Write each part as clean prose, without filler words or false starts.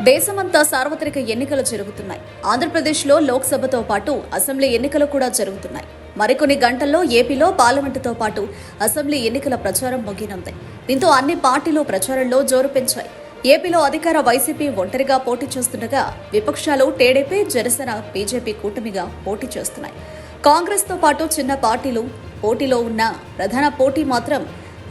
దేశమంతా సార్వత్రిక ఎన్నికలు జరుగుతున్నాయి. ఆంధ్రప్రదేశ్లో లోక్సభతో పాటు అసెంబ్లీ ఎన్నికలు కూడా జరుగుతున్నాయి. మరికొన్ని గంటల్లో ఏపీలో పార్లమెంటుతో పాటు అసెంబ్లీ ఎన్నికల ప్రచారం ముగినుంది. దీంతో అన్ని పార్టీలు ప్రచారంలో జోరు పెంచాయి. ఏపీలో అధికార వైసీపీ ఒంటరిగా పోటీ చేస్తుండగా విపక్షాలు టీడీపీ, జనసేన, బీజేపీ కూటమిగా పోటీ చేస్తున్నాయి. కాంగ్రెస్తో పాటు చిన్న పార్టీలు పోటీలో ఉన్న ప్రధాన పోటీ మాత్రం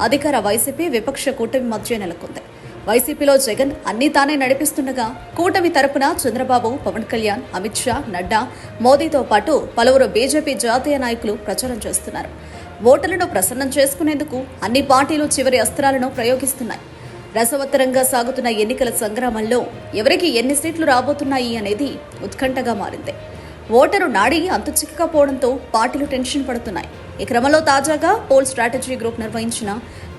అధికార వైసీపీ, విపక్ష కూటమి మధ్య నెలకొంది. వైసీపీలో జగన్ అన్నీ తానే నడిపిస్తుండగా కూటమి తరపున చంద్రబాబు, పవన్ కళ్యాణ్, అమిత్ షా, నడ్డా, మోదీతో పాటు పలువురు బీజేపీ జాతీయ నాయకులు ప్రచారం చేస్తున్నారు. ఓటర్లను ప్రసన్నం చేసుకునేందుకు అన్ని పార్టీలు చివరి అస్త్రాలను ప్రయోగిస్తున్నాయి. రసవత్తరంగా సాగుతున్న ఎన్నికల సంగ్రామంలో ఎవరికి ఎన్ని సీట్లు రాబోతున్నాయి అనేది ఉత్కంఠగా మారింది. ఓటరు నాడి అంతుచిక్కకపోవడంతో పార్టీలు టెన్షన్ పడుతున్నాయి. ఈ క్రమంలో తాజాగా పోల్ స్ట్రాటజీ గ్రూప్ నిర్వహించిన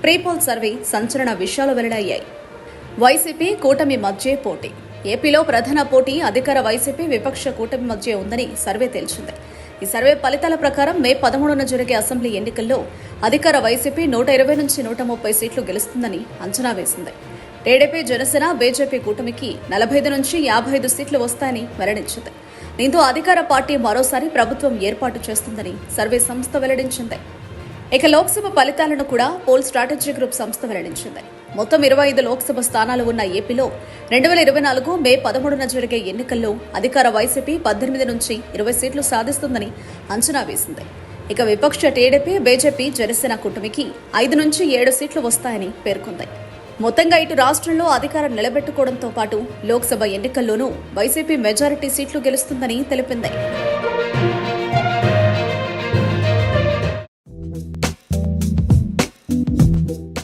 ప్రీపోల్ సర్వే సంచలన విషయాలు వెల్లడయ్యాయి. వైసీపీ, కూటమి మధ్య పోటీ. ఏపీలో ప్రధాన పోటీ అధికార వైసీపీ, విపక్ష కూటమి మధ్య ఉందని సర్వే తేల్చింది. ఈ సర్వే ఫలితాల ప్రకారం మే 13న జరిగే అసెంబ్లీ ఎన్నికల్లో అధికార వైసీపీ 120 నుంచి 130 సీట్లు గెలుస్తుందని అంచనా వేసింది. టీడీపీ, జనసేన, బీజేపీ కూటమికి 45 నుంచి 55 సీట్లు వస్తాయని వెల్లడించింది. దీంతో అధికార పార్టీ మరోసారి ప్రభుత్వం ఏర్పాటు చేస్తుందని సర్వే సంస్థ వెల్లడించింది. ఇక లోక్సభ ఫలితాలను కూడా పోల్ స్ట్రాటజీ గ్రూప్ సంస్థ వెల్లడించింది. మొత్తం 25 లోక్సభ స్థానాలు ఉన్న ఏపీలో 2024 మే 13న జరిగే ఎన్నికల్లో అధికార వైసీపీ 18 నుంచి 20 సీట్లు సాధిస్తుందని అంచనా వేసింది. ఇక విపక్ష టీడీపీ, బీజేపీ, జనసేన కూటమికి 5 నుంచి 7 సీట్లు వస్తాయని పేర్కొంది. మొత్తంగా ఇటు రాష్ట్రంలో అధికారం నిలబెట్టుకోవడంతో పాటు లోక్సభ ఎన్నికల్లోనూ వైసీపీ మెజారిటీ సీట్లు గెలుస్తుందని తెలిపింది.